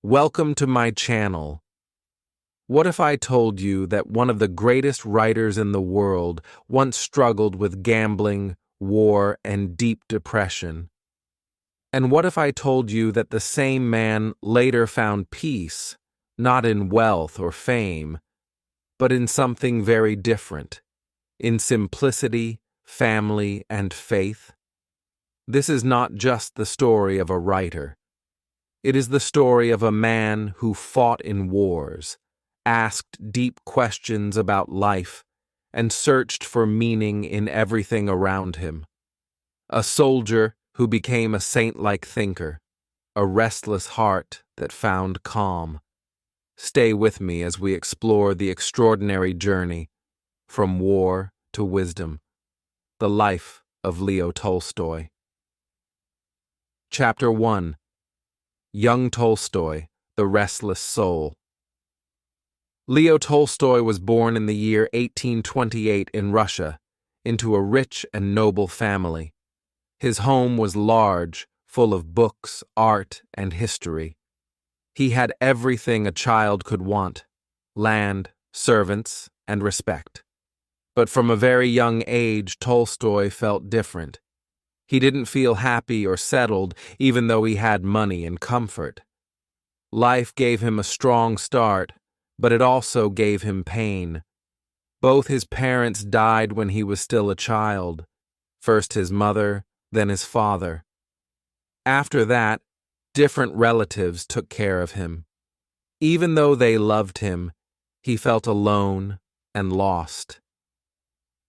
Welcome to my channel. What if I told you that one of the greatest writers in the world once struggled with gambling, war, and deep depression? And what if I told you that the same man later found peace, not in wealth or fame, but in something very different, in simplicity, family, and faith? This is not just the story of a writer. It is the story of a man who fought in wars, asked deep questions about life, and searched for meaning in everything around him. A soldier who became a saint-like thinker, a restless heart that found calm. Stay with me as we explore the extraordinary journey from war to wisdom, the life of Leo Tolstoy. Chapter 1. Young Tolstoy, the Restless Soul. Leo Tolstoy was born in the year 1828 in Russia, into a rich and noble family. His home was large, full of books, art, and history. He had everything a child could want: land, servants, and respect. But from a very young age, Tolstoy felt different. He didn't feel happy or settled, even though he had money and comfort. Life gave him a strong start, but it also gave him pain. Both his parents died when he was still a child, first his mother, then his father. After that, different relatives took care of him. Even though they loved him, he felt alone and lost.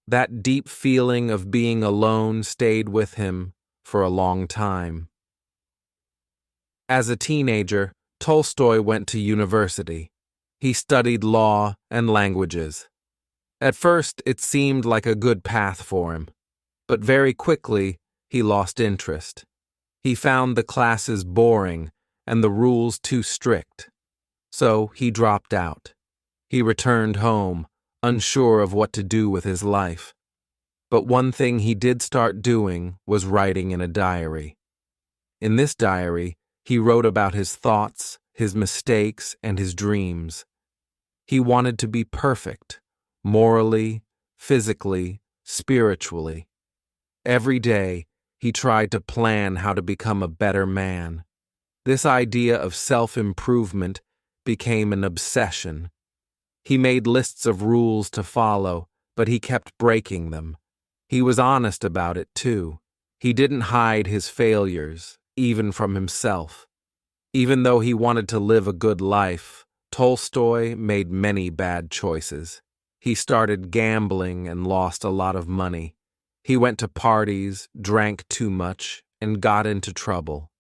That deep feeling of being alone stayed with him for a long time. As a teenager, Tolstoy went to university. He studied law and languages. At first, it seemed like a good path for him, but very quickly, he lost interest. He found the classes boring and the rules too strict. So he dropped out. He returned home, unsure of what to do with his life. But one thing he did start doing was writing in a diary. In this diary, he wrote about his thoughts, his mistakes, and his dreams. He wanted to be perfect, morally, physically, spiritually. Every day, he tried to plan how to become a better man. This idea of self-improvement became an obsession. He made lists of rules to follow, but he kept breaking them. He was honest about it, too. He didn't hide his failures, even from himself. Even though he wanted to live a good life, Tolstoy made many bad choices. He started gambling and lost a lot of money. He went to parties, drank too much, and got into trouble.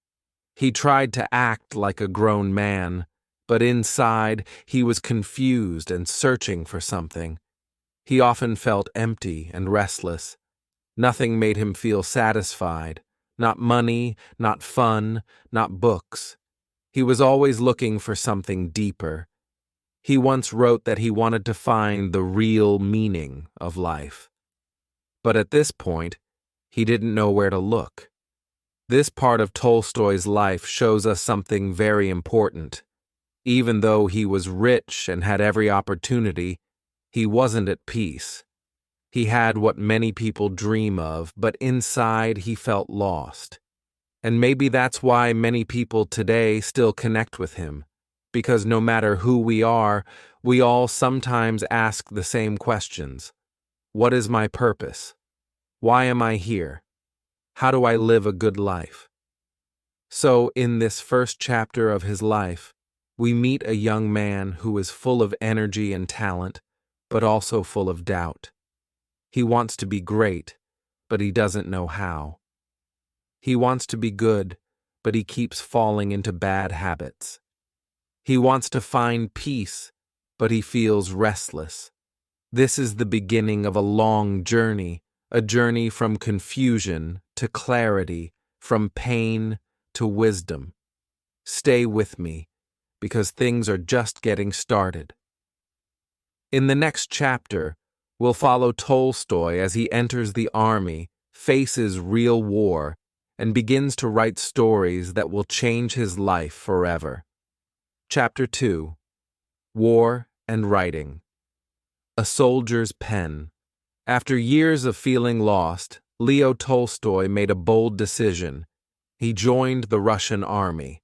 He tried to act like a grown man, but inside, he was confused and searching for something. He often felt empty and restless. Nothing made him feel satisfied. Not money, not fun, not books. He was always looking for something deeper. He once wrote that he wanted to find the real meaning of life. But at this point, he didn't know where to look. This part of Tolstoy's life shows us something very important. Even though he was rich and had every opportunity, he wasn't at peace. He had what many people dream of, but inside he felt lost. And maybe that's why many people today still connect with him, because no matter who we are, we all sometimes ask the same questions. What is my purpose? Why am I here? How do I live a good life? So, in this first chapter of his life, we meet a young man who is full of energy and talent, but also full of doubt. He wants to be great, but he doesn't know how. He wants to be good, but he keeps falling into bad habits. He wants to find peace, but he feels restless. This is the beginning of a long journey, a journey from confusion to clarity, from pain to wisdom. Stay with me, because things are just getting started. In the next chapter, we'll follow Tolstoy as he enters the army, faces real war, and begins to write stories that will change his life forever. Chapter 2. War and Writing. A Soldier's Pen. After years of feeling lost, Leo Tolstoy made a bold decision. He joined the Russian army.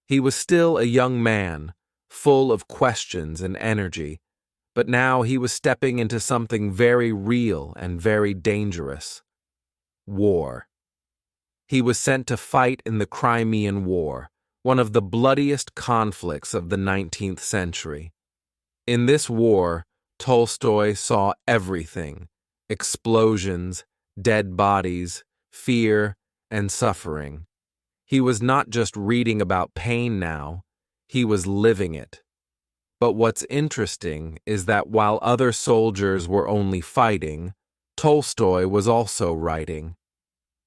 He was still a young man, full of questions and energy, but now he was stepping into something very real and very dangerous. War. He was sent to fight in the Crimean War, one of the bloodiest conflicts of the 19th century. In this war, Tolstoy saw everything: explosions, dead bodies, fear, and suffering. He was not just reading about pain now, he was living it. But what's interesting is that while other soldiers were only fighting, Tolstoy was also writing.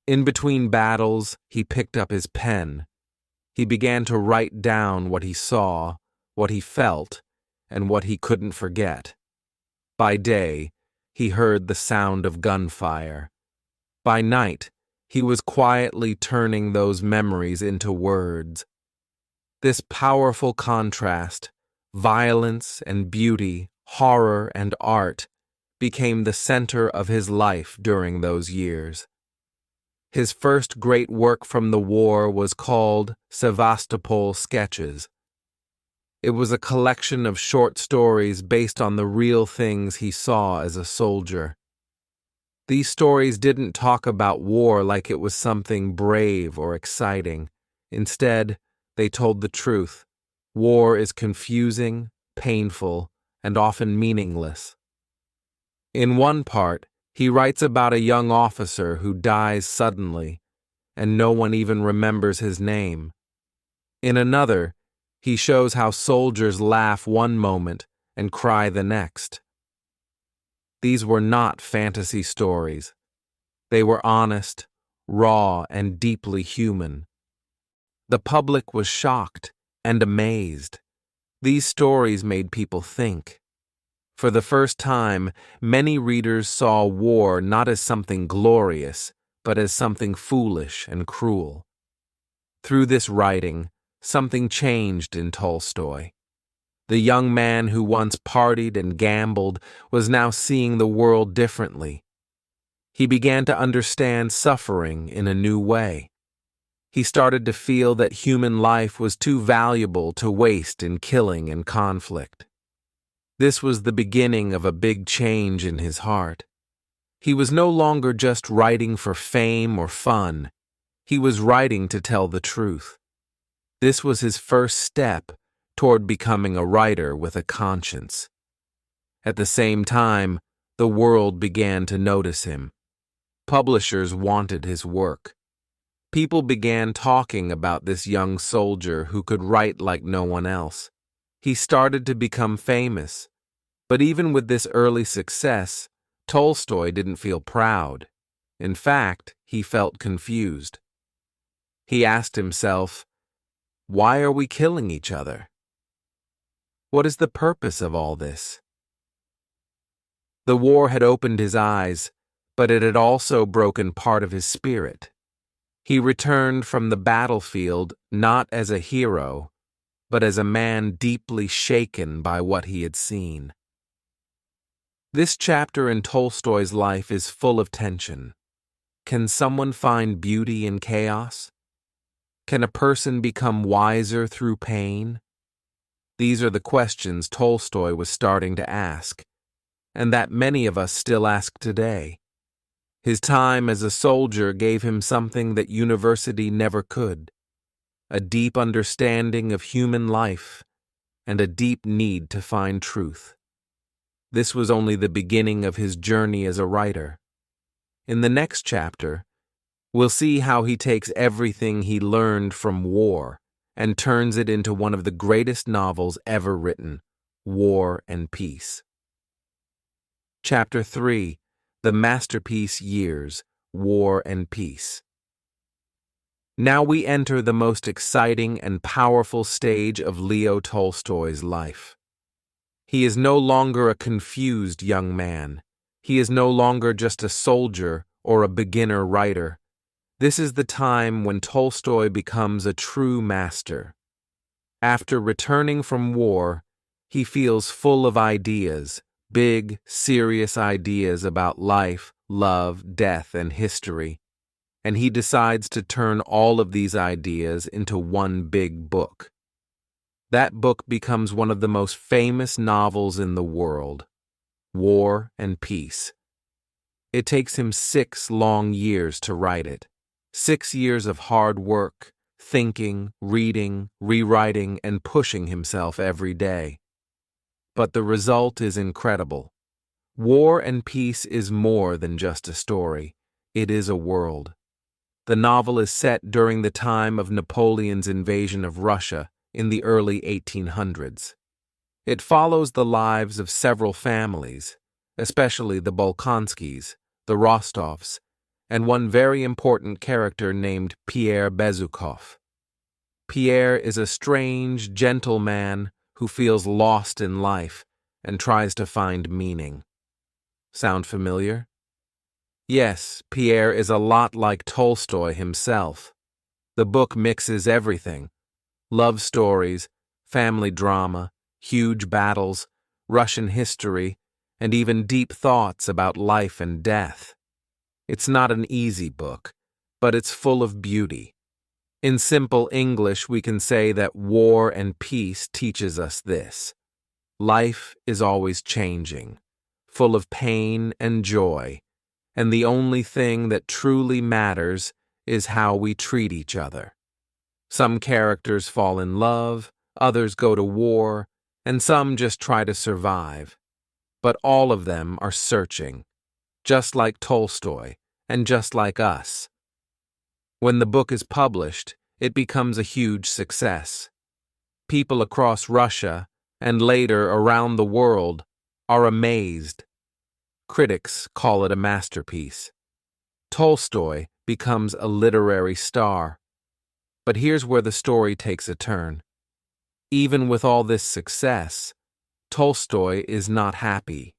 In between battles, he picked up his pen. He began to write down what he saw, what he felt, and what he couldn't forget. By day, he heard the sound of gunfire. By night, he was quietly turning those memories into words. This powerful contrast, violence and beauty, horror and art, became the center of his life during those years. His first great work from the war was called Sevastopol Sketches. It was a collection of short stories based on the real things he saw as a soldier. These stories didn't talk about war like it was something brave or exciting. Instead, they told the truth. War is confusing, painful, and often meaningless. In one part, he writes about a young officer who dies suddenly, and no one even remembers his name. In another, he shows how soldiers laugh one moment and cry the next. These were not fantasy stories. They were honest, raw, and deeply human. The public was shocked and amazed. These stories made people think. For the first time, many readers saw war not as something glorious, but as something foolish and cruel. Through this writing, something changed in Tolstoy. The young man who once partied and gambled was now seeing the world differently. He began to understand suffering in a new way. He started to feel that human life was too valuable to waste in killing and conflict. This was the beginning of a big change in his heart. He was no longer just writing for fame or fun. He was writing to tell the truth. This was his first step toward becoming a writer with a conscience. At the same time, the world began to notice him. Publishers wanted his work. People began talking about this young soldier who could write like no one else. He started to become famous. But even with this early success, Tolstoy didn't feel proud. In fact, he felt confused. He asked himself, why are we killing each other? What is the purpose of all this? The war had opened his eyes, but it had also broken part of his spirit. He returned from the battlefield not as a hero, but as a man deeply shaken by what he had seen. This chapter in Tolstoy's life is full of tension. Can someone find beauty in chaos? Can a person become wiser through pain? These are the questions Tolstoy was starting to ask, and that many of us still ask today. His time as a soldier gave him something that university never could: a deep understanding of human life and a deep need to find truth. This was only the beginning of his journey as a writer. In the next chapter, we'll see how he takes everything he learned from war and turns it into one of the greatest novels ever written, War and Peace. Chapter 3. The Masterpiece Years, War and Peace. Now we enter the most exciting and powerful stage of Leo Tolstoy's life. He is no longer a confused young man. He is no longer just a soldier or a beginner writer. This is the time when Tolstoy becomes a true master. After returning from war, he feels full of ideas, big, serious ideas about life, love, death, and history, and he decides to turn all of these ideas into one big book. That book becomes one of the most famous novels in the world, War and Peace. It takes him 6 long years to write it. 6 years of hard work, thinking, reading, rewriting, and pushing himself every day. But the result is incredible. War and Peace is more than just a story. It is a world. The novel is set during the time of Napoleon's invasion of Russia in the early 1800s. It follows the lives of several families, especially the Bolkonskis, the Rostovs, and one very important character named Pierre Bezukhov. Pierre is a strange, gentle man who feels lost in life and tries to find meaning. Sound familiar? Yes, Pierre is a lot like Tolstoy himself. The book mixes everything: love stories, family drama, huge battles, Russian history, and even deep thoughts about life and death. It's not an easy book, but it's full of beauty. In simple English, we can say that War and Peace teaches us this: life is always changing, full of pain and joy, and the only thing that truly matters is how we treat each other. Some characters fall in love, others go to war, and some just try to survive. But all of them are searching, just like Tolstoy, and just like us. When the book is published, it becomes a huge success. People across Russia, and later around the world, are amazed. Critics call it a masterpiece. Tolstoy becomes a literary star. But here's where the story takes a turn. Even with all this success, Tolstoy is not happy.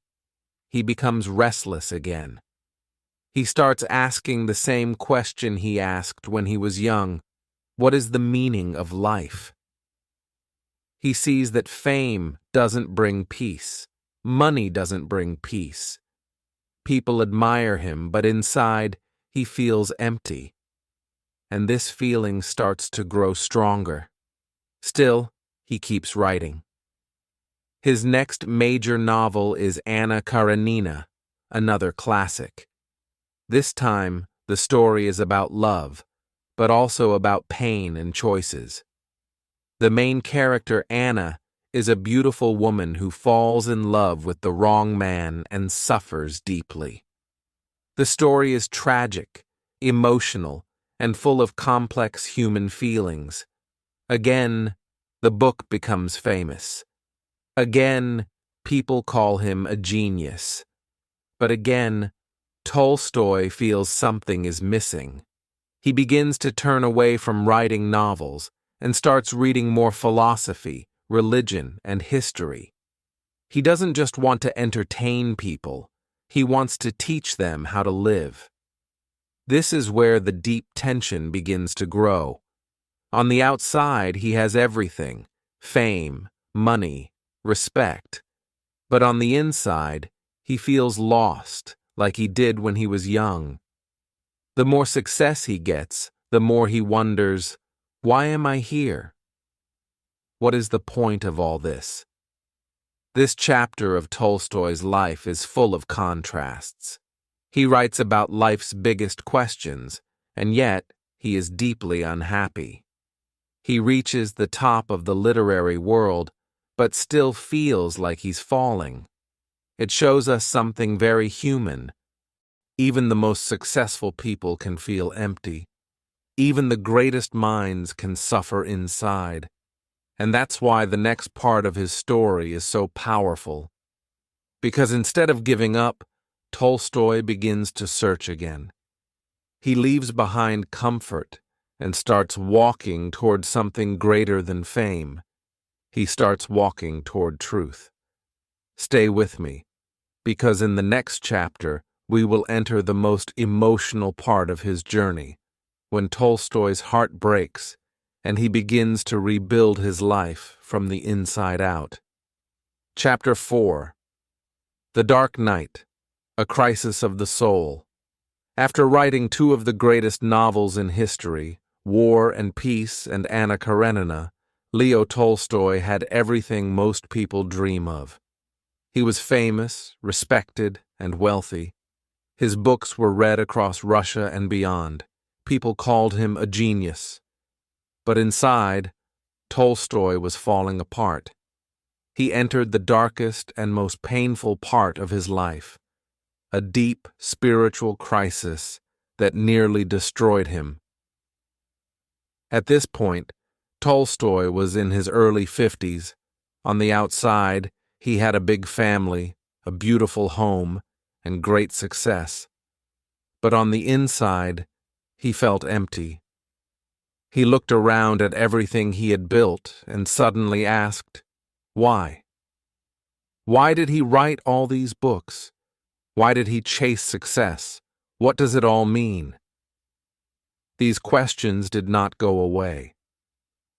He becomes restless again. He starts asking the same question he asked when he was young: what is the meaning of life? He sees that fame doesn't bring peace. Money doesn't bring peace. People admire him, but inside, he feels empty. And this feeling starts to grow stronger. Still, he keeps writing. His next major novel is Anna Karenina, another classic. This time, the story is about love, but also about pain and choices. The main character, Anna, is a beautiful woman who falls in love with the wrong man and suffers deeply. The story is tragic, emotional, and full of complex human feelings. Again, the book becomes famous. Again, people call him a genius. But again, Tolstoy feels something is missing. He begins to turn away from writing novels and starts reading more philosophy, religion, and history. He doesn't just want to entertain people, he wants to teach them how to live. This is where the deep tension begins to grow. On the outside, he has everything: fame, money, respect. But on the inside, he feels lost, like he did when he was young. The more success he gets, the more he wonders, why am I here? What is the point of all this? This chapter of Tolstoy's life is full of contrasts. He writes about life's biggest questions, and yet he is deeply unhappy. He reaches the top of the literary world, but still feels like he's falling. It shows us something very human. Even the most successful people can feel empty. Even the greatest minds can suffer inside. And that's why the next part of his story is so powerful. Because instead of giving up, Tolstoy begins to search again. He leaves behind comfort and starts walking toward something greater than fame. He starts walking toward truth. Stay with me, because in the next chapter, we will enter the most emotional part of his journey, when Tolstoy's heart breaks and he begins to rebuild his life from the inside out. Chapter 4. The Dark Night, A Crisis of the Soul. After writing two of the greatest novels in history, War and Peace and Anna Karenina, Leo Tolstoy had everything most people dream of. He was famous, respected, and wealthy. His books were read across Russia and beyond. People called him a genius. But inside, Tolstoy was falling apart. He entered the darkest and most painful part of his life, a deep spiritual crisis that nearly destroyed him. At this point, Tolstoy was in his early 50s. On the outside, he had a big family, a beautiful home, and great success. But on the inside, he felt empty. He looked around at everything he had built and suddenly asked, why? Why did he write all these books? Why did he chase success? What does it all mean? These questions did not go away.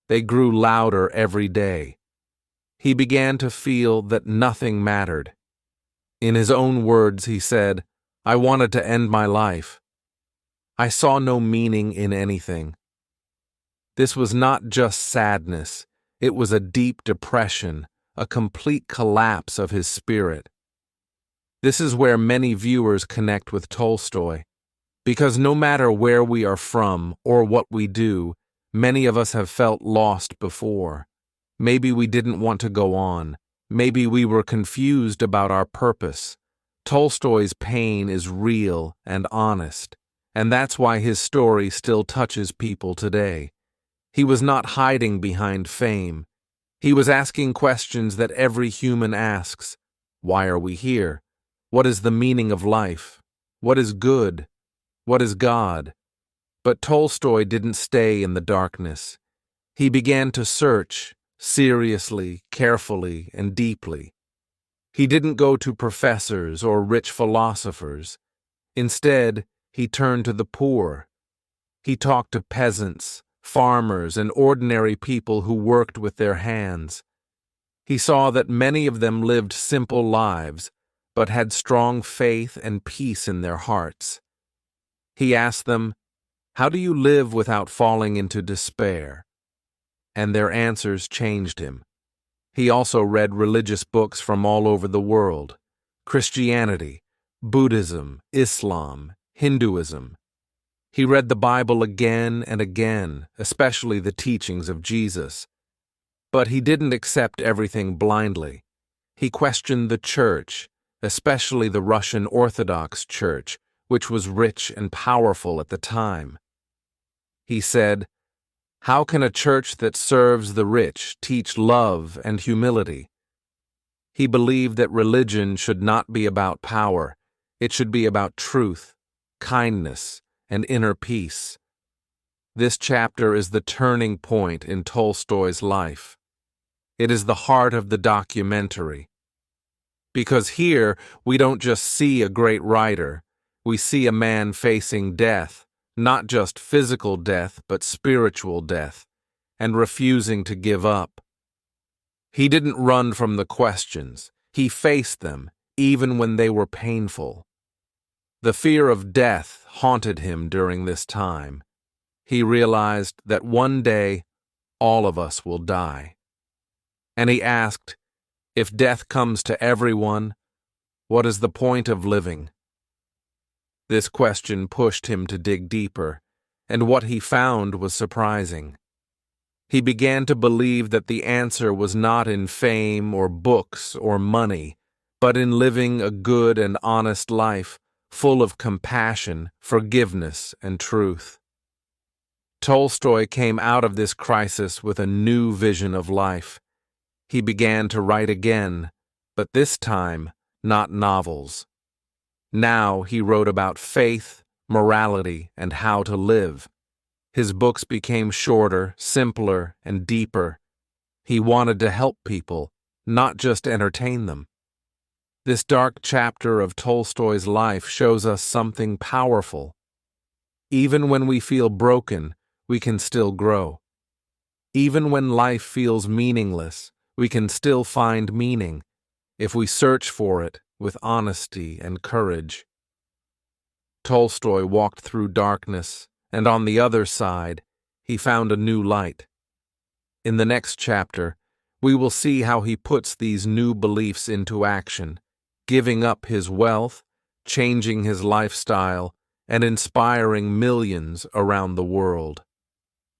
They grew louder every day. He began to feel that nothing mattered. In his own words, he said, "I wanted to end my life. I saw no meaning in anything." This was not just sadness, it was a deep depression, a complete collapse of his spirit. This is where many viewers connect with Tolstoy, because no matter where we are from or what we do, many of us have felt lost before. Maybe we didn't want to go on. Maybe we were confused about our purpose. Tolstoy's pain is real and honest, and that's why his story still touches people today. He was not hiding behind fame. He was asking questions that every human asks. Why are we here? What is the meaning of life? What is good? What is God? But Tolstoy didn't stay in the darkness. He began to search, seriously, carefully, and deeply. He didn't go to professors or rich philosophers. Instead, he turned to the poor. He talked to peasants, farmers, and ordinary people who worked with their hands. He saw that many of them lived simple lives, but had strong faith and peace in their hearts. He asked them, "How do you live without falling into despair?" And their answers changed him. He also read religious books from all over the world: Christianity, Buddhism, Islam, Hinduism. He read the Bible again and again, especially the teachings of Jesus. But he didn't accept everything blindly. He questioned the church, especially the Russian Orthodox Church, which was rich and powerful at the time. He said, "How can a church that serves the rich teach love and humility?" He believed that religion should not be about power. It should be about truth, kindness, and inner peace. This chapter is the turning point in Tolstoy's life. It is the heart of the documentary. Because here, we don't just see a great writer, we see a man facing death, not just physical death, but spiritual death, and refusing to give up. He didn't run from the questions. He faced them, even when they were painful. The fear of death haunted him during this time. He realized that one day, all of us will die. And he asked, if death comes to everyone, what is the point of living? This question pushed him to dig deeper, and what he found was surprising. He began to believe that the answer was not in fame or books or money, but in living a good and honest life, full of compassion, forgiveness, and truth. Tolstoy came out of this crisis with a new vision of life. He began to write again, but this time, not novels. Now he wrote about faith, morality, and how to live. His books became shorter, simpler, and deeper. He wanted to help people, not just entertain them. This dark chapter of Tolstoy's life shows us something powerful. Even when we feel broken, we can still grow. Even when life feels meaningless, we can still find meaning if we search for it with honesty and courage. Tolstoy walked through darkness, and on the other side, he found a new light. In the next chapter, we will see how he puts these new beliefs into action, giving up his wealth, changing his lifestyle, and inspiring millions around the world.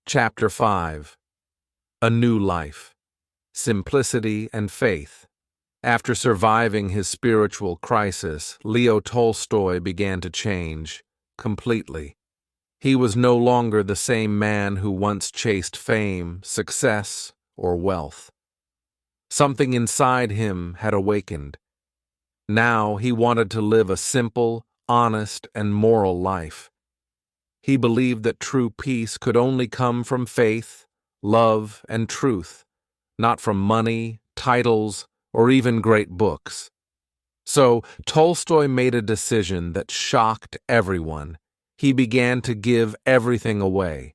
Chapter 5. A New Life. Simplicity and Faith. After surviving his spiritual crisis, Leo Tolstoy began to change completely. He was no longer the same man who once chased fame, success, or wealth. Something inside him had awakened. Now he wanted to live a simple, honest, and moral life. He believed that true peace could only come from faith, love, and truth, not from money, titles, or even great books. So Tolstoy made a decision that shocked everyone. He began to give everything away.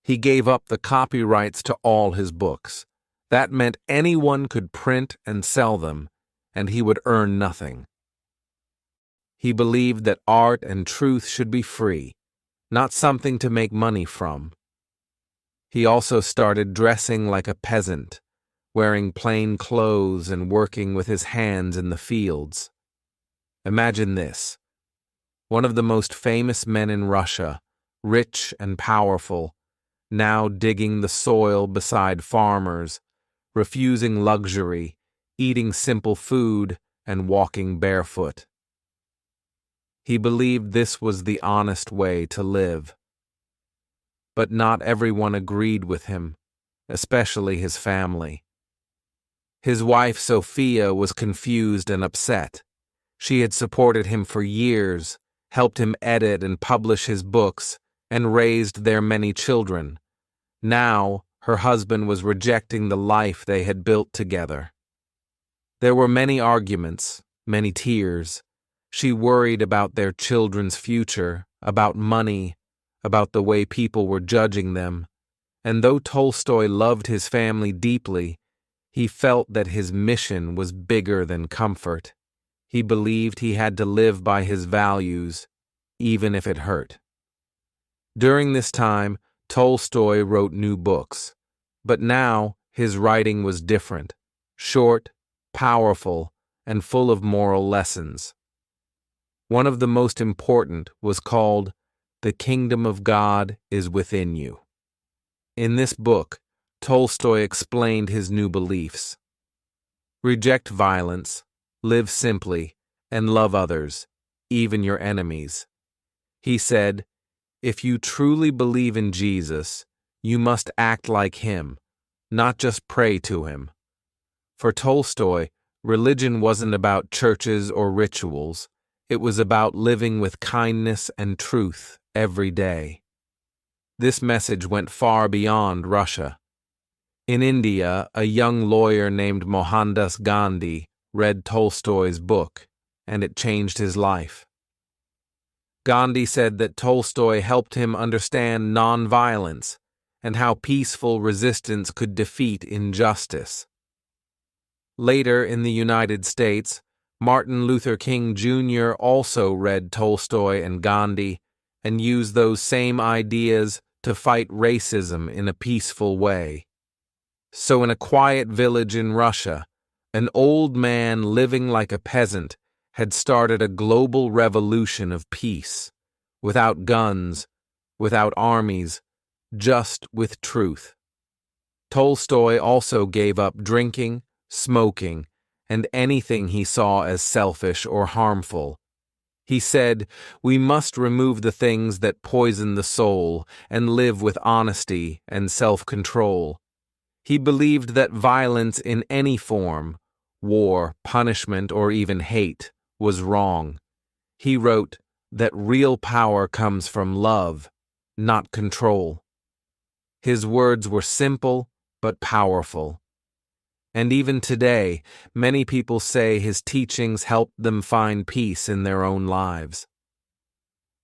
He gave up the copyrights to all his books. That meant anyone could print and sell them, and he would earn nothing. He believed that art and truth should be free, not something to make money from. He also started dressing like a peasant, wearing plain clothes and working with his hands in the fields. Imagine this. One of the most famous men in Russia, rich and powerful, now digging the soil beside farmers, refusing luxury, eating simple food, and walking barefoot. He believed this was the honest way to live. But not everyone agreed with him, especially his family. His wife, Sophia, was confused and upset. She had supported him for years, helped him edit and publish his books, and raised their many children. Now, her husband was rejecting the life they had built together. There were many arguments, many tears. She worried about their children's future, about money, about the way people were judging them. And though Tolstoy loved his family deeply, he felt that his mission was bigger than comfort. He believed he had to live by his values, even if it hurt. During this time, Tolstoy wrote new books, but now his writing was different, short, powerful, and full of moral lessons. One of the most important was called "The Kingdom of God is Within You." In this book, Tolstoy explained his new beliefs. Reject violence, live simply, and love others, even your enemies. He said, if you truly believe in Jesus, you must act like him, not just pray to him. For Tolstoy, religion wasn't about churches or rituals. It was about living with kindness and truth every day. This message went far beyond Russia. In India, a young lawyer named Mohandas Gandhi read Tolstoy's book, and it changed his life. Gandhi said that Tolstoy helped him understand nonviolence and how peaceful resistance could defeat injustice. Later in the United States, Martin Luther King Jr. also read Tolstoy and Gandhi and used those same ideas to fight racism in a peaceful way. So in a quiet village in Russia, an old man living like a peasant had started a global revolution of peace, without guns, without armies, just with truth. Tolstoy also gave up drinking, smoking, and anything he saw as selfish or harmful. He said, we must remove the things that poison the soul and live with honesty and self-control. He believed that violence in any form, war, punishment, or even hate, was wrong. He wrote that real power comes from love, not control. His words were simple but powerful. And even today, many people say his teachings helped them find peace in their own lives.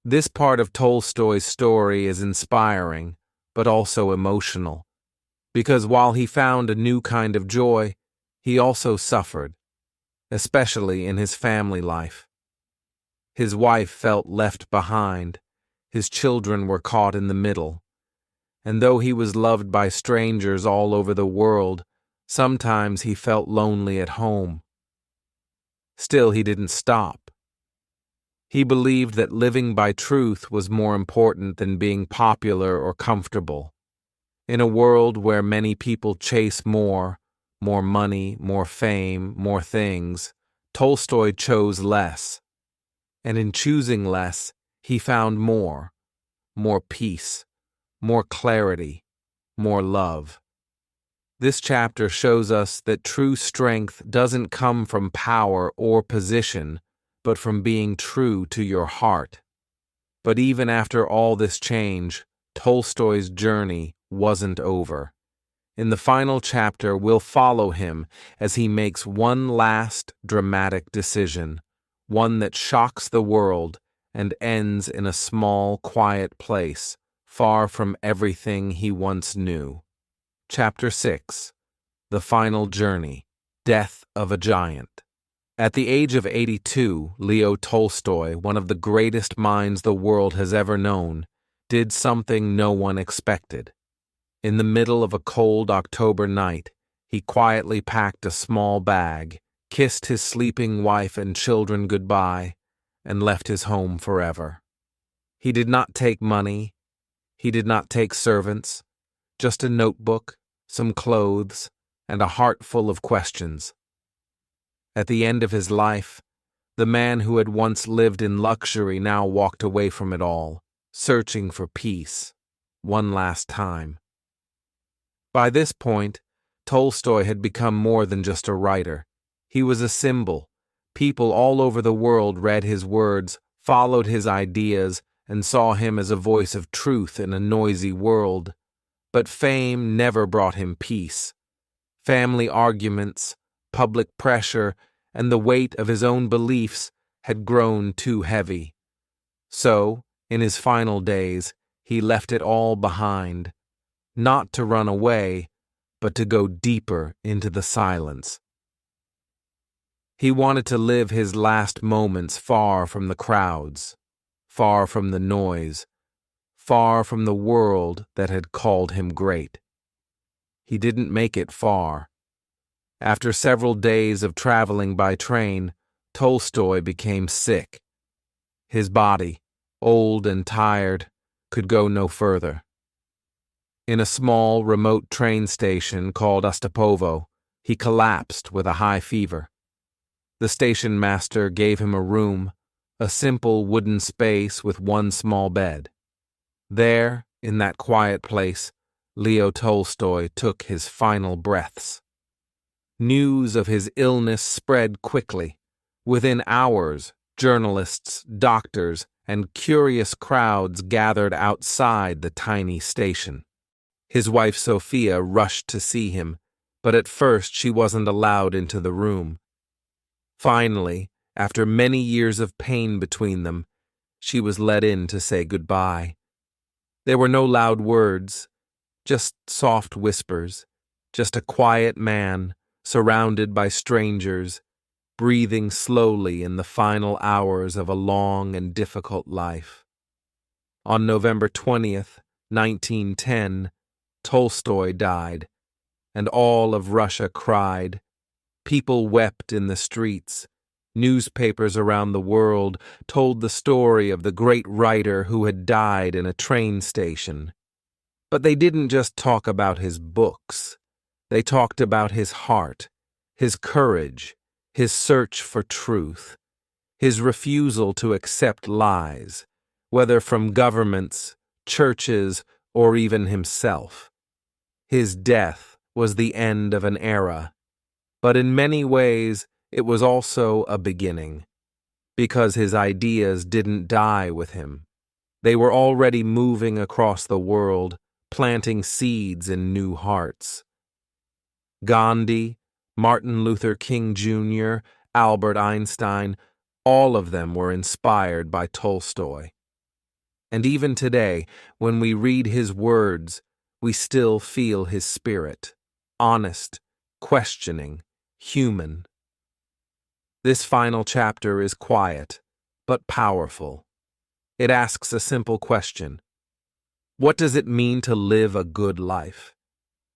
This part of Tolstoy's story is inspiring, but also emotional. because while he found a new kind of joy, he also suffered, especially in his family life. His wife felt left behind, his children were caught in the middle, and though he was loved by strangers all over the world, sometimes he felt lonely at home. Still, he didn't stop. He believed that living by truth was more important than being popular or comfortable. In a world where many people chase more money, more fame, more things, Tolstoy chose less. And in choosing less, he found more peace, more clarity, more love. This chapter shows us that true strength doesn't come from power or position, but from being true to your heart. But even after all this change, Tolstoy's journey wasn't over. In the final chapter, we'll follow him as he makes one last dramatic decision, one that shocks the world and ends in a small, quiet place, far from everything he once knew. Chapter 6. The Final Journey. Death of a Giant. At the age of 82, Leo Tolstoy, one of the greatest minds the world has ever known, did something no one expected. In the middle of a cold October night, he quietly packed a small bag, kissed his sleeping wife and children goodbye, and left his home forever. He did not take money. He did not take servants, just a notebook, some clothes, and a heart full of questions. At the end of his life, the man who had once lived in luxury now walked away from it all, searching for peace, one last time. By this point, Tolstoy had become more than just a writer. He was a symbol. People all over the world read his words, followed his ideas, and saw him as a voice of truth in a noisy world. But fame never brought him peace. Family arguments, public pressure, and the weight of his own beliefs had grown too heavy. So, in his final days, he left it all behind, not to run away, but to go deeper into the silence. He wanted to live his last moments far from the crowds, far from the noise, far from the world that had called him great. He didn't make it far. After several days of traveling by train, Tolstoy became sick. His body, old and tired, could go no further. In a small, remote train station called Ostapovo, he collapsed with a high fever. The station master gave him a room, a simple wooden space with one small bed. There, in that quiet place, Leo Tolstoy took his final breaths. News of his illness spread quickly. Within hours, journalists, doctors, and curious crowds gathered outside the tiny station. His wife Sophia rushed to see him, but at first she wasn't allowed into the room. Finally, after many years of pain between them, she was let in to say goodbye. There were no loud words, just soft whispers, just a quiet man, surrounded by strangers, breathing slowly in the final hours of a long and difficult life. On November 20th, 1910, Tolstoy died, and all of Russia cried. People wept in the streets. Newspapers around the world told the story of the great writer who had died in a train station. But they didn't just talk about his books. They talked about his heart, his courage, his search for truth, his refusal to accept lies, whether from governments, churches, or even himself. His death was the end of an era, but in many ways it was also a beginning, because his ideas didn't die with him. They were already moving across the world, planting seeds in new hearts. Gandhi, Martin Luther King Jr., Albert Einstein, all of them were inspired by Tolstoy. And even today, when we read his words, we still feel his spirit, honest, questioning, human. This final chapter is quiet, but powerful. It asks a simple question. What does it mean to live a good life?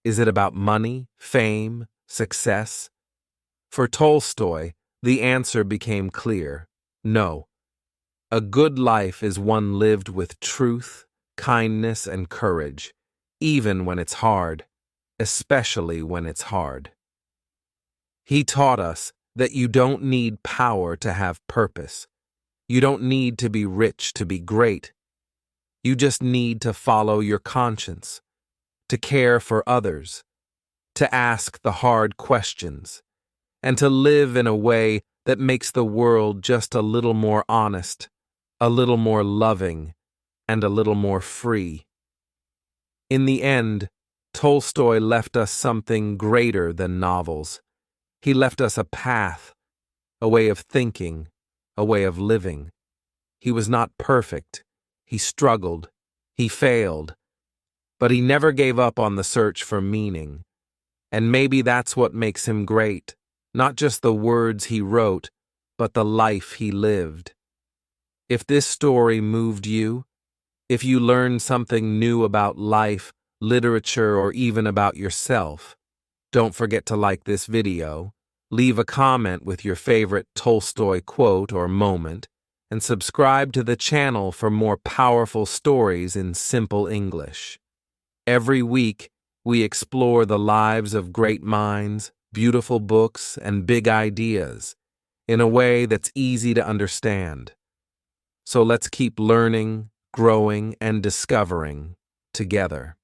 Is it about money, fame, success? For Tolstoy, the answer became clear. No. A good life is one lived with truth, kindness, and courage, even when it's hard, especially when it's hard. He taught us that you don't need power to have purpose. You don't need to be rich to be great. You just need to follow your conscience, to care for others, to ask the hard questions, and to live in a way that makes the world just a little more honest, a little more loving, and a little more free. In the end, Tolstoy left us something greater than novels. He left us a path, a way of thinking, a way of living. He was not perfect. He struggled. He failed. But he never gave up on the search for meaning. And maybe that's what makes him great. Not just the words he wrote, but the life he lived. If this story moved you, if you learned something new about life, literature, or even about yourself, don't forget to like this video, leave a comment with your favorite Tolstoy quote or moment, and subscribe to the channel for more powerful stories in simple English. Every week, we explore the lives of great minds, beautiful books, and big ideas in a way that's easy to understand. So let's keep learning, growing, and discovering together.